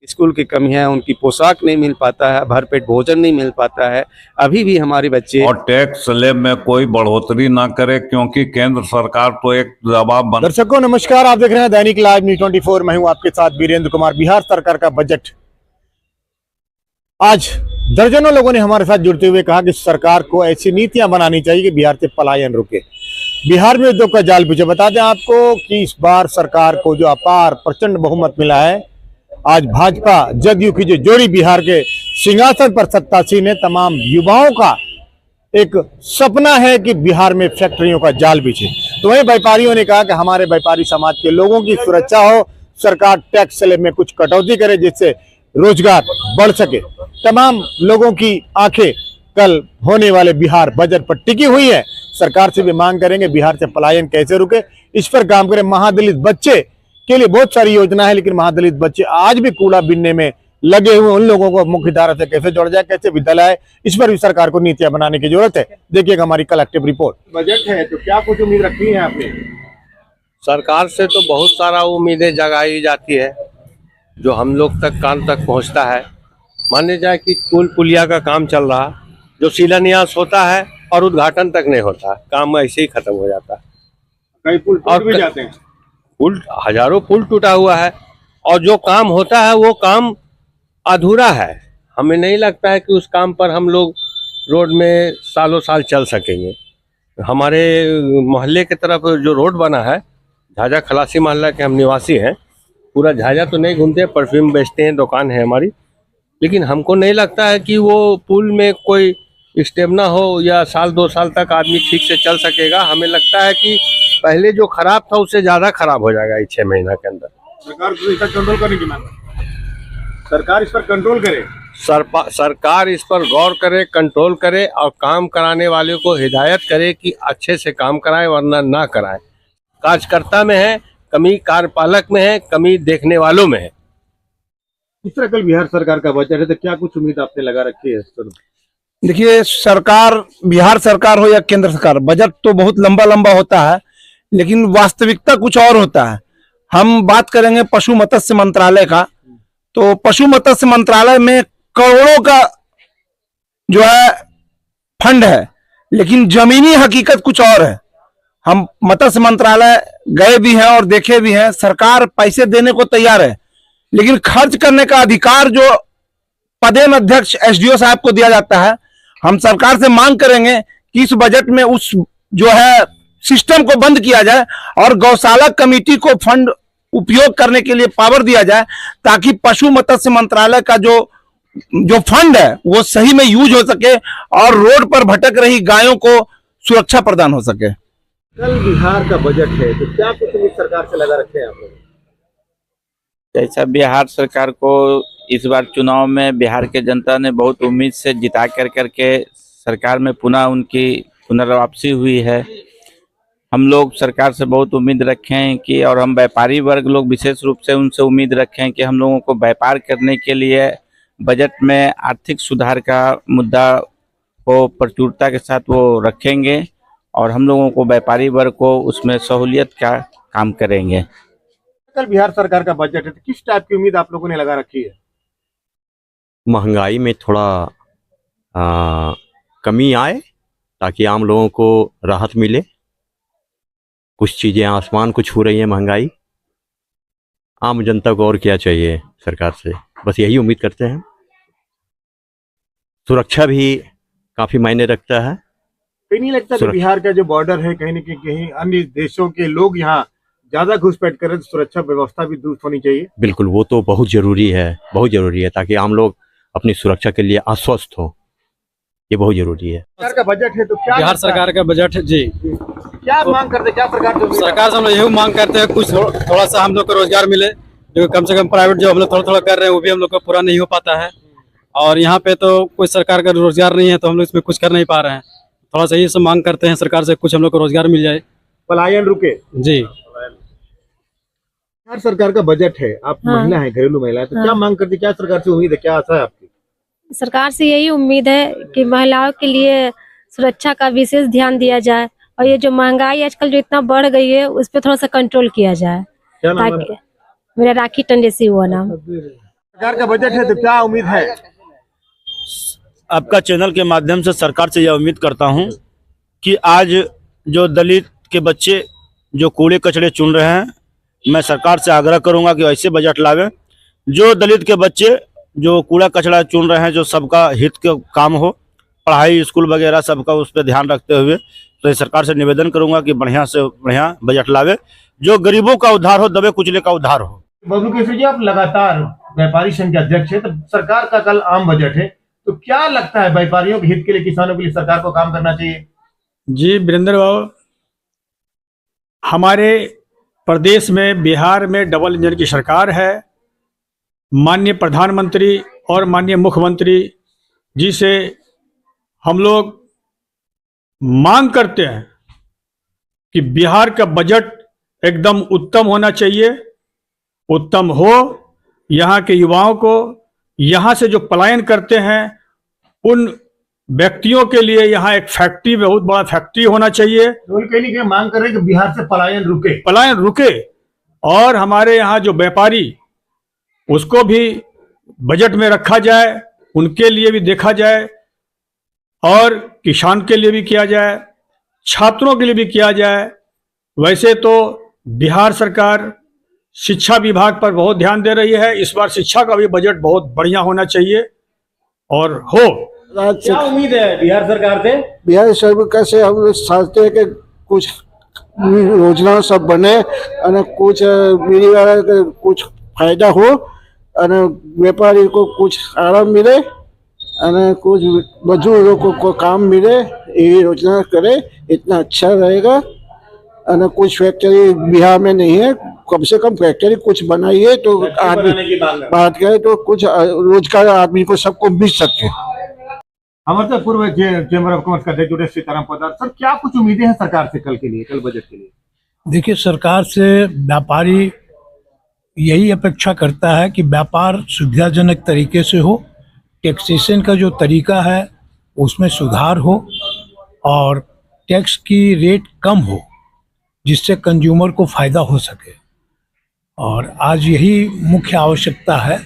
School की कमी है, उनकी पोशाक नहीं मिल पाता है, भरपेट भोजन नहीं मिल पाता है। अभी भी हमारे बच्चे और टैक्स स्लैब में कोई बढ़ोतरी ना करे, क्योंकि केंद्र सरकार तो एक दबाव बन। दर्शकों नमस्कार, आप देख रहे हैं दैनिक लाइव न्यूज 24। मैं हूं आपके साथ वीरेंद्र कुमार। बिहार सरकार का बजट आज दर्जनों लोगों ने हमारे साथ जुड़ते हुए कहा कि सरकार को ऐसी नीतियां बनानी चाहिए कि बिहार से पलायन रुके, बिहार में उद्योग का जाल बिछे। बता दें आपको कि इस बार सरकार को जो अपार प्रचंड बहुमत मिला है, आज भाजपा जदयू की जो जोड़ी बिहार के सिंहासन पर सत्तासीन है, तमाम युवाओं का एक सपना है कि बिहार में फैक्ट्रियों का जाल बिछे। तो वहीं व्यापारियों ने कहा कि हमारे व्यापारी समाज के लोगों की सुरक्षा हो, सरकार टैक्स स्लैब में कुछ कटौती करे जिससे रोजगार बढ़ सके। तमाम लोगों की आंखें कल होने वाले बिहार बजट पर टिकी हुई है। सरकार से भी मांग करेंगे बिहार से पलायन कैसे रुके, इस पर काम करें। महादलित बच्चे के लिए बहुत सारी योजना है, लेकिन महादलित बच्चे आज भी कूड़ा बीनने में लगे हुए, उन लोगों को मुख्य धारा से कैसे जोड़ा जाए, कैसे विद्यालय है, इस पर भी सरकार को नीतियां बनाने की जरूरत है। देखिएगा हमारी कलेक्टिव रिपोर्ट। बजट है तो क्या कुछ उम्मीद रखी है आपने? सरकार से तो बहुत सारा उम्मीदें जगाई जाती है जो हम लोग तक कान तक पहुंचता है। माने जाए कि पुल पुलिया का काम चल रहा, जो शिलान्यास होता है और उद्घाटन तक नहीं होता, काम ऐसे ही खत्म हो जाता है। कई पुल टूट भी जाते हैं, पुल हजारों पुल टूटा हुआ है और जो काम होता है वो काम अधूरा है। हमें नहीं लगता है कि उस काम पर हम लोग रोड में सालों साल चल सकेंगे। हमारे मोहल्ले की तरफ जो रोड बना है, झाझा खलासी मोहल्ला के हम निवासी हैं, पूरा झाझा तो नहीं घूमते, परफ्यूम बेचते हैं, दुकान है हमारी, लेकिन हमको नहीं लगता है कि वो पुल में कोई स्टेमिना हो या साल 2 साल तक आदमी ठीक से चल सकेगा। हमें लगता है कि पहले जो खराब था उससे ज़्यादा खराब हो जाएगा इस 6 महीना के अंदर। सरकार को इस पर कंट्रोल करने की मांग है। सरकार इस पर कंट्रोल करे, सरकार इस पर गौर करे, कंट्रोल करे और काम कराने वाले को हिदायत करे कि अच्छे से काम कराएं, वरना ना कराएं। कार्यकर्ता में है कमी, कार्यपालक में है कमी, देखने वालों में है। इस तरह कल बिहार सरकार का बजट है तो क्या कुछ उम्मीद आपने लगा रखी है? देखिए, सरकार, बिहार सरकार हो या केंद्र सरकार, बजट तो बहुत लंबा लंबा होता है, लेकिन वास्तविकता कुछ और होता है। हम बात करेंगे पशु मत्स्य मंत्रालय का, तो पशु मत्स्य मंत्रालय में करोड़ों का जो है फंड है, लेकिन जमीनी हकीकत कुछ और है। हम मत्स्य मंत्रालय गए भी हैं और देखे भी हैं, सरकार पैसे देने को तैयार है, लेकिन खर्च करने का अधिकार जो पदेन अध्यक्ष एसडीओ साहब को दिया जाता है। हम सरकार से मांग करेंगे कि इस बजट में उस जो है सिस्टम को बंद किया जाए और गौशाला कमेटी को फंड उपयोग करने के लिए पावर दिया जाए, ताकि पशु मत्स्य मंत्रालय का जो फंड है वो सही में यूज हो सके और रोड पर भटक रही गायों को सुरक्षा प्रदान हो सके। कल बिहार का बजट है तो क्या कुछ उम्मीद सरकार से लगा रखे हैं आप लोग? जैसा बिहार सरकार को इस बार चुनाव में बिहार के जनता ने बहुत उम्मीद से जिता करके सरकार में पुनः उनकी पुनर्वापसी हुई है। हम लोग सरकार से बहुत उम्मीद रखें कि, और हम व्यापारी वर्ग लोग विशेष रूप से उनसे उम्मीद रखें कि हम लोगों को व्यापार करने के लिए बजट में आर्थिक सुधार का मुद्दा को प्रचुरता के साथ वो रखेंगे और हम लोगों को व्यापारी वर्ग को उसमें सहूलियत का काम करेंगे। कल बिहार सरकार का बजट है तो किस टाइप की उम्मीद आप लोगों ने लगा रखी है? महंगाई में थोड़ा कमी आए ताकि आम लोगों को राहत मिले। कुछ चीज़ें आसमान को छू रही हैं महंगाई, आम जनता को और क्या चाहिए सरकार से, बस यही उम्मीद करते हैं। सुरक्षा भी काफ़ी मायने रखता है। कहीं नहीं लगता कि बिहार का जो बॉर्डर है, कहीं न कहीं अन्य देशों के लोग यहाँ ज्यादा घुसपैठ करें तो सुरक्षा व्यवस्था भी दुरुस्त होनी चाहिए? बिल्कुल, वो तो बहुत जरूरी है, ताकि आम लोग अपनी सुरक्षा के लिए आश्वस्त हो, ये बहुत जरूरी है। सरकार का बजट है तो क्या बिहार सरकार का बजट है जी, क्या मांग करते, क्या सरकार से हम लोग यही मांग करते हैं कुछ थोड़ा सा हम लोग को रोजगार मिले, जो कम से कम प्राइवेट जो हम लोग थोड़ा थोड़ा कर रहे हैं वो भी हम लोग को पूरा नहीं हो पाता है, और यहाँ पे तो कोई सरकार का रोजगार नहीं है तो हम लोग इसमें कुछ कर नहीं पा रहे हैं। थोड़ा सा ये सब मांग करते हैं सरकार से, कुछ हम लोग को रोजगार मिल जाए, पलायन रुके जी। बिहार सरकार का बजट है, आप महिला है, घरेलू महिला है, तो क्या मांग करती, क्या सरकार से उम्मीद है, क्या आशा है आपकी? सरकार से यही उम्मीद है कि महिलाओं के लिए सुरक्षा का विशेष ध्यान दिया जाए और ये जो महंगाई आजकल जो इतना बढ़ गई है उस पर थोड़ा सा कंट्रोल किया जाए। क्या नाम है? मेरा राखी टंडेसी हुआ नाम। सरकार का बजट है तो क्या उम्मीद है? आपका चैनल के माध्यम से सरकार से यह उम्मीद करता हूं कि आज जो दलित के बच्चे जो कूड़े कचड़े चुन रहे हैं, मैं सरकार से आग्रह करूंगा कि ऐसे बजट लावे जो दलित के बच्चे जो कूड़ा कचड़ा चुन रहे हैं, जो सबका हित के काम हो, पढ़ाई स्कूल वगैरह सबका उस पर ध्यान रखते हुए। तो ये सरकार से निवेदन करूंगा कि बढ़िया से बढ़िया बजट लावे, जो गरीबों का उद्धार हो, दबे कुचले का उद्धार हो। बबलू केसरी जी, आप लगातार व्यापारी संघ के अध्यक्ष है, तो सरकार का कल आम बजट है, तो क्या लगता है व्यापारियों के हित के लिए, किसानों के लिए सरकार को काम करना चाहिए? जी वीरेंद्र बाबू, हमारे प्रदेश में बिहार में डबल इंजन की सरकार है। माननीय प्रधानमंत्री और माननीय मुख्यमंत्री जी से हम लोग मांग करते हैं कि बिहार का बजट एकदम उत्तम होना चाहिए, उत्तम हो। यहाँ के युवाओं को यहाँ से जो पलायन करते हैं उन व्यक्तियों के लिए यहाँ एक फैक्ट्री, बहुत बड़ा फैक्ट्री होना चाहिए। कहीं मांग कर रहे हैं कि बिहार से पलायन रुके और हमारे यहाँ जो व्यापारी उसको भी बजट में रखा जाए, उनके लिए भी देखा जाए और किसान के लिए भी किया जाए, छात्रों के लिए भी किया जाए। वैसे तो बिहार सरकार शिक्षा विभाग पर बहुत ध्यान दे रही है, इस बार शिक्षा का भी बजट बहुत बढ़िया होना चाहिए और हो। क्या उम्मीद है बिहार सरकार से? बिहार सरकार से हम लोग चाहते हैं कि कुछ योजना सब बने और कुछ मिली वाला कुछ फायदा हो और व्यापारी को कुछ आराम मिले और कुछ मजदूरों को काम मिले, ये योजना करे, इतना अच्छा रहेगा। और कुछ फैक्ट्री बिहार में नहीं है, कम से कम फैक्ट्री कुछ बनाइए तो आदमी बात करे तो कुछ रोजगार आदमी को सबको मिल सके। हमारे पूर्व चेंबर ऑफ कॉमर्स का अध्यक्ष जुड़े सीताराम पोद्दार सर, क्या कुछ उम्मीदें हैं सरकार से कल बजट के लिए? देखिए, सरकार से व्यापारी यही अपेक्षा करता है कि व्यापार सुविधाजनक तरीके से हो, टैक्सेशन का जो तरीका है उसमें सुधार हो और टैक्स की रेट कम हो, जिससे कंज्यूमर को फायदा हो सके। और आज यही मुख्य आवश्यकता है।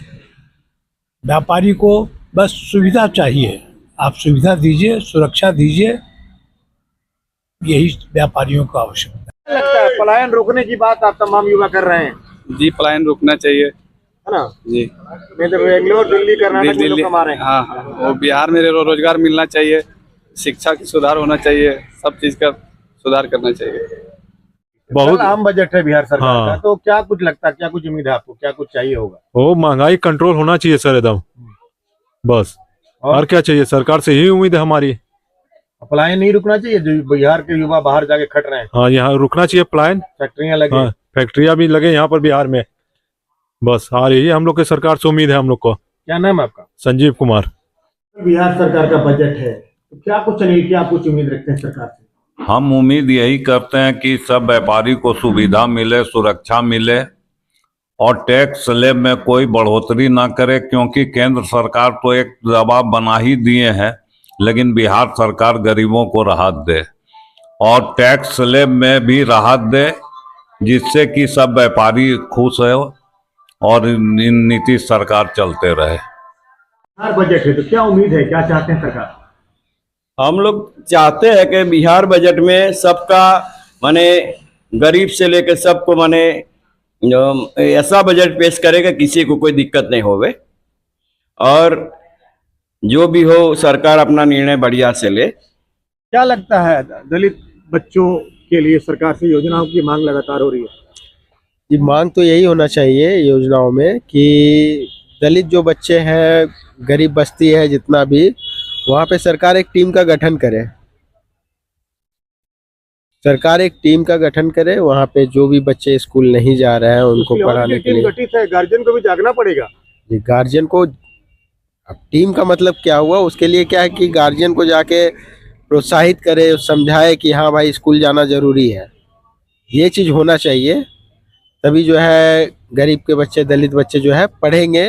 व्यापारी को बस सुविधा चाहिए, आप सुविधा दीजिए, सुरक्षा दीजिए, यही व्यापारियों को आवश्यकता है। लगता है पलायन रोकने की बात आप तमाम युवा कर रहे हैं? जी, पलायन रोकना चाहिए, है ना जी। नहीं तो बेंगलोर, दिल्ली, कर्नाटक में लोग कमा रहे हैं। हाँ, वो बिहार में रोजगार मिलना चाहिए, शिक्षा की सुधार होना चाहिए, सब चीज का सुधार करना चाहिए। बहुत आम बजट है बिहार सरकार का, तो क्या कुछ लगता है, क्या कुछ उम्मीद है आपको, क्या कुछ चाहिए होगा? वो महंगाई कंट्रोल होना चाहिए सर, एकदम बस। और क्या चाहिए, सरकार से यही उम्मीद है हमारी। पलायन नहीं रुकना चाहिए, जो बिहार के युवा बाहर जाके खट रहे हैं। हाँ, यहाँ रुकना चाहिए पलायन, फैक्ट्रियां लगे। हाँ, फैक्ट्रियां भी लगे यहाँ पर बिहार में, बस। और यही हम लोग के सरकार से उम्मीद है हम लोग को। क्या नाम है आपका? संजीव कुमार। बिहार सरकार का बजट है, तो क्या कुछ अनिल, क्या कुछ उम्मीद रखते हैं सरकार से? हम उम्मीद यही करते हैं कि सब व्यापारी को सुविधा मिले, सुरक्षा मिले और टैक्स स्लैब में कोई बढ़ोतरी ना करे, क्योंकि केंद्र सरकार तो एक दबाव बना ही दिए हैं, लेकिन बिहार सरकार गरीबों को राहत दे और टैक्स स्लैब में भी राहत दे, जिससे कि सब व्यापारी खुश है और इन नीति सरकार चलते रहे। बजट है तो क्या उम्मीद है, क्या चाहते हैं सरकार? हम लोग चाहते हैं कि बिहार बजट में सबका माने गरीब से लेकर सबको माने ऐसा बजट पेश करेगा किसी को कोई दिक्कत नहीं होवे और जो भी हो सरकार अपना निर्णय बढ़िया से ले। क्या लगता है दलित बच्चों के लिए सरकार से योजनाओं की मांग लगातार हो रही है? जी, मांग तो यही होना चाहिए योजनाओं में कि दलित जो बच्चे हैं, गरीब बस्ती है जितना भी, वहाँ पे सरकार एक टीम का गठन करे। सरकार एक टीम का गठन करे, वहाँ पे जो भी बच्चे स्कूल नहीं जा रहे हैं उनको पढ़ाने के लिए। गठित है, गार्जियन को भी जागना पड़ेगा। जी, गार्जियन को, अब टीम का मतलब क्या हुआ, उसके लिए क्या है कि गार्जियन को जाके प्रोत्साहित करे, समझाए कि हाँ भाई स्कूल जाना जरूरी है। ये चीज़ होना चाहिए, तभी जो है गरीब के बच्चे, दलित बच्चे जो है पढ़ेंगे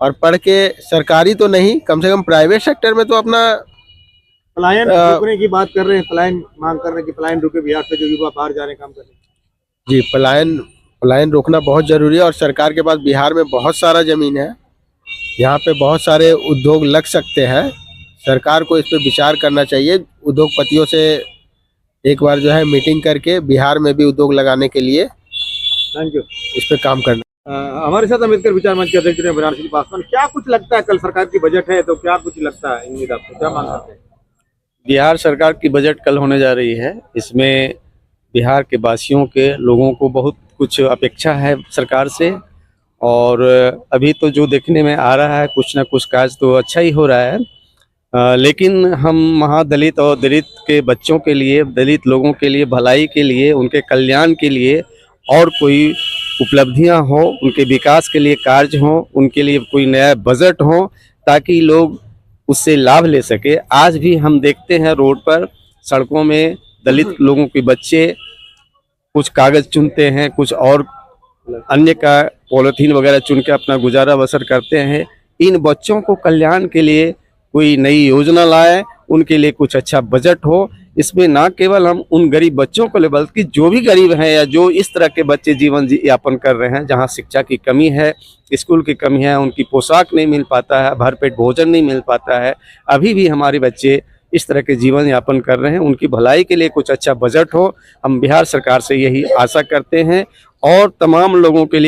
और पढ़ के सरकारी तो नहीं, कम से कम प्राइवेट सेक्टर में तो अपना पलायन रोकने की बात कर रहे हैं, पलायन मांग कर रहे हैं कि पलायन रुके, बिहार से जो युवा बाहर जाने काम कर रहे हैं। जी, पलायन रोकना बहुत जरूरी है और सरकार के पास बिहार में बहुत सारा जमीन है यहाँ पे बहुत सारे उद्योग लग सकते हैं। सरकार को इस पे विचार करना चाहिए। उद्योगपतियों से एक बार जो है मीटिंग करके बिहार में भी उद्योग लगाने के लिए थैंक यू। इस पे काम करना। हमारे साथ अम्बेडकर विचार मंच के अध्यक्ष बनारसी पासवान, क्या कुछ लगता है, कल सरकार की बजट है तो क्या कुछ लगता है, उम्मीद आपको क्या मांग करते हैं? बिहार सरकार की बजट कल होने जा रही है। इसमें बिहार के वासियों के लोगों को बहुत कुछ अपेक्षा है सरकार से, और अभी तो जो देखने में आ रहा है कुछ ना कुछ काज तो अच्छा ही हो रहा है। लेकिन हम महादलित और दलित के बच्चों के लिए, दलित लोगों के लिए, भलाई के लिए, उनके कल्याण के लिए और कोई उपलब्धियां हो, उनके विकास के लिए कार्य हो, उनके लिए कोई नया बजट हो ताकि लोग उससे लाभ ले सके। आज भी हम देखते हैं रोड पर, सड़कों में दलित लोगों के बच्चे कुछ कागज चुनते हैं, कुछ और अन्य का पॉलिथीन वगैरह चुन के अपना गुजारा बसर करते हैं। इन बच्चों को कल्याण के लिए कोई नई योजना लाए, उनके लिए कुछ अच्छा बजट हो। इसमें ना केवल हम उन गरीब बच्चों को ले, बल्कि जो भी गरीब हैं या जो इस तरह के बच्चे जीवन यापन कर रहे हैं, जहां शिक्षा की कमी है, स्कूल की कमी है, उनकी पोशाक नहीं मिल पाता है, भरपेट भोजन नहीं मिल पाता है, अभी भी हमारे बच्चे इस तरह के जीवन यापन कर रहे हैं, उनकी भलाई के लिए कुछ अच्छा बजट हो। हम बिहार सरकार से यही आशा करते हैं और तमाम लोगों के लिए